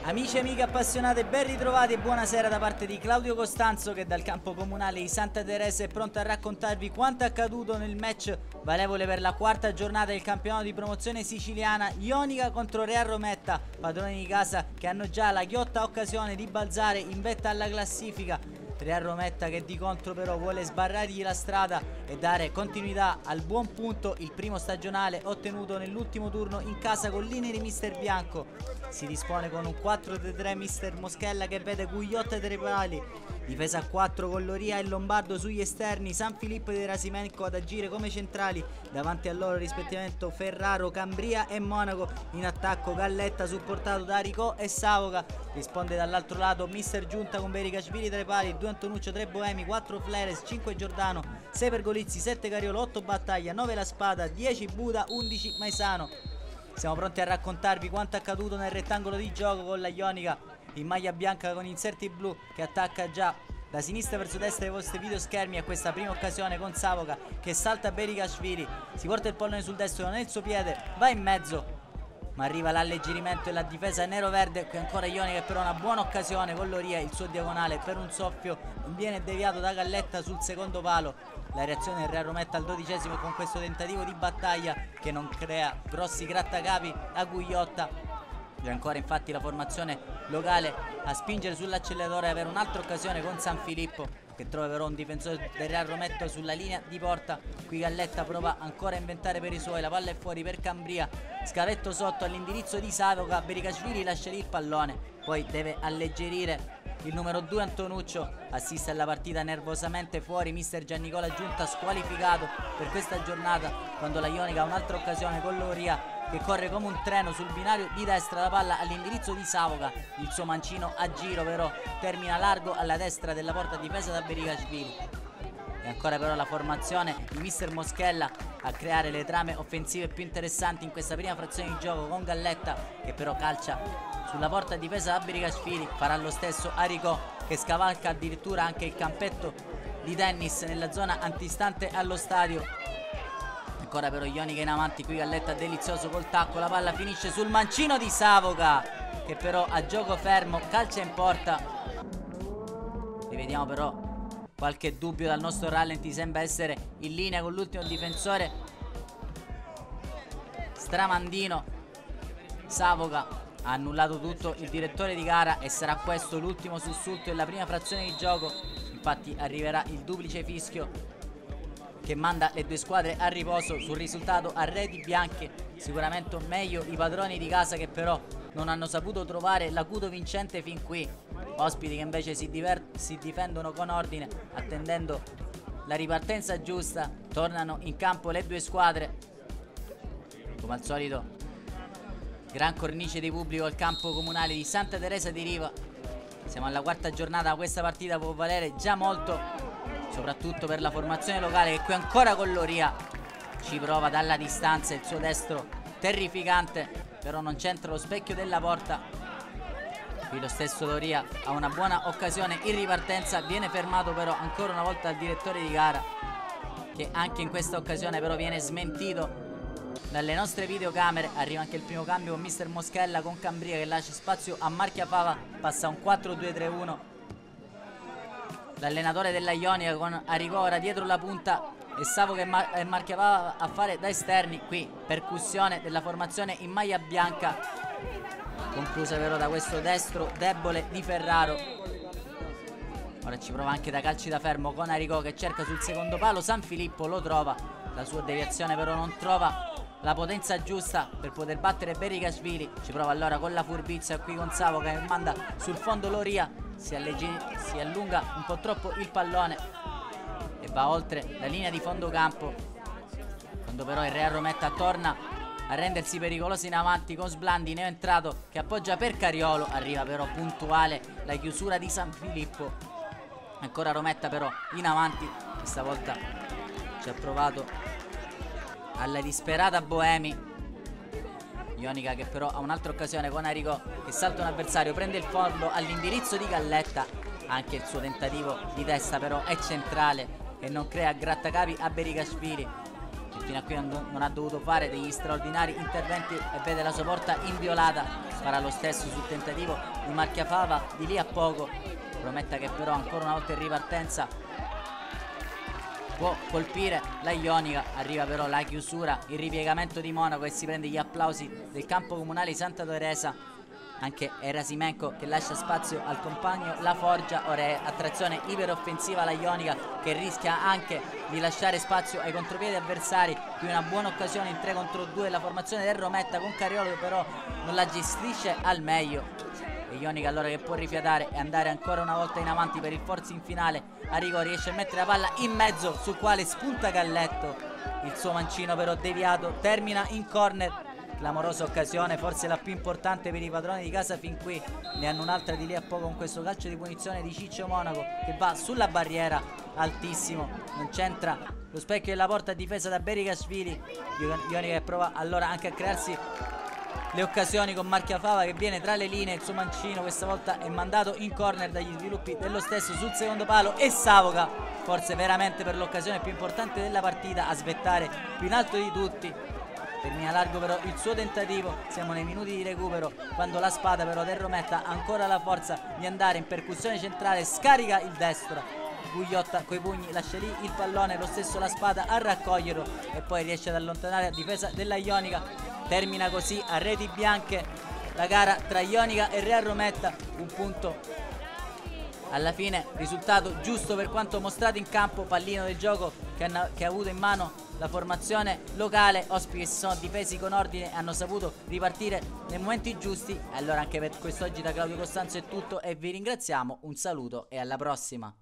Amici e amiche appassionate, ben ritrovati e buonasera da parte di Claudio Costanzo, che dal campo comunale di Santa Teresa è pronto a raccontarvi quanto è accaduto nel match valevole per la quarta giornata del campionato di promozione siciliana Ionica contro Real Rometta, padroni di casa che hanno già la ghiotta occasione di balzare in vetta alla classifica. Real Rometta che di contro però vuole sbarrargli la strada e dare continuità al buon punto il primo stagionale ottenuto nell'ultimo turno in casa con linee di Mister Bianco. Si dispone con un 4-3 Mister Moschella che vede Gugliotta tra i pali, difesa a 4 con Loria e Lombardo sugli esterni, San Filippo di Rasimenco ad agire come centrali, davanti a loro rispettivamente Ferraro, Cambria e Monaco. In attacco Galletta supportato da Aricò e Savoca, risponde dall'altro lato Mister Giunta con Bericashvili tra i pali, 2 Antonuccio, 3 Boemi, 4 Fleres, 5 Giordano, 6 Pergolizzi, 7 Cariolo, 8 Battaglia, 9 La Spada, 10 Buda, 11 Maisano. Siamo pronti a raccontarvi quanto accaduto nel rettangolo di gioco con la Ionica in maglia bianca con inserti blu che attacca già da sinistra verso destra dei vostri videoschermi a questa prima occasione con Savoca che salta Bericashvili, si porta il pallone sul destro nel suo piede, va in mezzo ma arriva l'alleggerimento e la difesa nero-verde. Qui ancora Ionica che però una buona occasione con Loria, il suo diagonale per un soffio viene deviato da Galletta sul secondo palo. La reazione del Real Rometta al 12esimo con questo tentativo di Battaglia che non crea grossi grattacapi a Gugliotta. E ancora infatti la formazione locale a spingere sull'acceleratore e avere un'altra occasione con San Filippo che trova però un difensore del Real Rometta sulla linea di porta. Qui Galletta prova ancora a inventare per i suoi, la palla è fuori per Cambria, scavetto sotto all'indirizzo di Savoca, Bericashvili lascia lì il pallone, poi deve alleggerire il numero 2 Antonuccio, assiste alla partita nervosamente fuori Mister Giannicola Giunta, squalificato per questa giornata quando la Ionica ha un'altra occasione con Loria che corre come un treno sul binario di destra, la palla all'indirizzo di Savoca, il suo mancino a giro però termina largo alla destra della porta difesa da Bericashvili. E ancora però la formazione di Mister Moschella a creare le trame offensive più interessanti in questa prima frazione di gioco con Galletta che però calcia sulla porta difesa da Bericashvili, farà lo stesso Aricò che scavalca addirittura anche il campetto di tennis nella zona antistante allo stadio. Ancora però Ionica in avanti, qui Galletta delizioso col tacco, la palla finisce sul mancino di Savoca che però a gioco fermo calcia in porta. Rivediamo però qualche dubbio dal nostro rallenti, sembra essere in linea con l'ultimo difensore Stramandino. Savoca ha annullato tutto il direttore di gara e sarà questo l'ultimo sussulto della prima frazione di gioco. Infatti arriverà il duplice fischio che manda le due squadre a riposo sul risultato a reti bianche. Sicuramente meglio i padroni di casa che però non hanno saputo trovare l'acuto vincente fin qui. Ospiti che invece si difendono con ordine attendendo la ripartenza giusta. Tornano in campo le due squadre. Come al solito gran cornice di pubblico al campo comunale di Santa Teresa di Riva. Siamo alla quarta giornata, questa partita può valere già molto soprattutto per la formazione locale che qui ancora con Loria ci prova dalla distanza il suo destro terrificante, però non c'entra lo specchio della porta. Qui lo stesso Loria ha una buona occasione in ripartenza, viene fermato però ancora una volta dal direttore di gara che anche in questa occasione però viene smentito dalle nostre videocamere. Arriva anche il primo cambio con Mister Moschella con Cambria che lascia spazio a Marchiafava, passa un 4-2-3-1 l'allenatore della Ionica con Aricò ora dietro la punta e Savoca e Marchiafava a fare da esterni. Qui percussione della formazione in maglia bianca conclusa però da questo destro debole di Ferraro. Ora ci prova anche da calci da fermo con Aricò che cerca sul secondo palo, San Filippo lo trova, la sua deviazione però non trova la potenza giusta per poter battere Bericashvili. Ci prova allora con la furbizia qui con Savoca che manda sul fondo Loria, si allunga un po' troppo il pallone e va oltre la linea di fondo campo quando però il Real Rometta torna a rendersi pericoloso in avanti con Sblandi neoentrato che appoggia per Cariolo. Arriva però puntuale la chiusura di San Filippo. Ancora Rometta però in avanti, questa volta ci ha provato alla disperata Boemi. Ionica che però ha un'altra occasione con Aricò che salta un avversario, prende il fondo all'indirizzo di Galletta. Anche il suo tentativo di testa però è centrale e non crea grattacapi a Bericashvili che fino a qui non ha dovuto fare degli straordinari interventi e vede la sua porta inviolata. farà lo stesso sul tentativo di Marchiafava di lì a poco. Prometta che però ancora una volta in ripartenza può colpire la Ionica. Arriva però la chiusura, il ripiegamento di Monaco e si prende gli applausi del campo comunale di Santa Teresa. Anche Erasimenko che lascia spazio al compagno La Forgia. Ora è attrazione iperoffensiva la Ionica, che rischia anche di lasciare spazio ai contropiedi avversari. Qui una buona occasione in 3 contro 2 la formazione del Rometta, con Cariolo però non la gestisce al meglio. E Ionica allora che può rifiatare e andare ancora una volta in avanti per il forcing finale. Arrigo riesce a mettere la palla in mezzo, sul quale spunta Galletto. Il suo mancino però deviato termina in corner. Clamorosa occasione, forse la più importante per i padroni di casa fin qui. Ne hanno un'altra di lì a poco con questo calcio di punizione di Ciccio Monaco, che va sulla barriera, altissimo, non c'entra lo specchio della porta, difesa da Berikashvili. Ionica che prova allora anche a crearsi le occasioni con Marchiafava che viene tra le linee. Il suo mancino questa volta è mandato in corner dagli sviluppi dello stesso sul secondo palo, e Savoca, forse veramente per l'occasione più importante della partita, a svettare più in alto di tutti. Termina largo però il suo tentativo. Siamo nei minuti di recupero, quando la spada però del Rometta ha ancora la forza di andare in percussione centrale, scarica il destro. Gugliotta coi pugni lascia lì il pallone, lo stesso la spada a raccoglierlo e poi riesce ad allontanare la difesa della Ionica. Termina così a reti bianche la gara tra Ionica e Real Rometta. Un punto alla fine, risultato giusto per quanto mostrato in campo. Pallino del gioco che ha avuto in mano la formazione locale. Ospiti che si sono difesi con ordine e hanno saputo ripartire nei momenti giusti. E allora anche per quest'oggi da Claudio Costanzo è tutto e vi ringraziamo. Un saluto e alla prossima.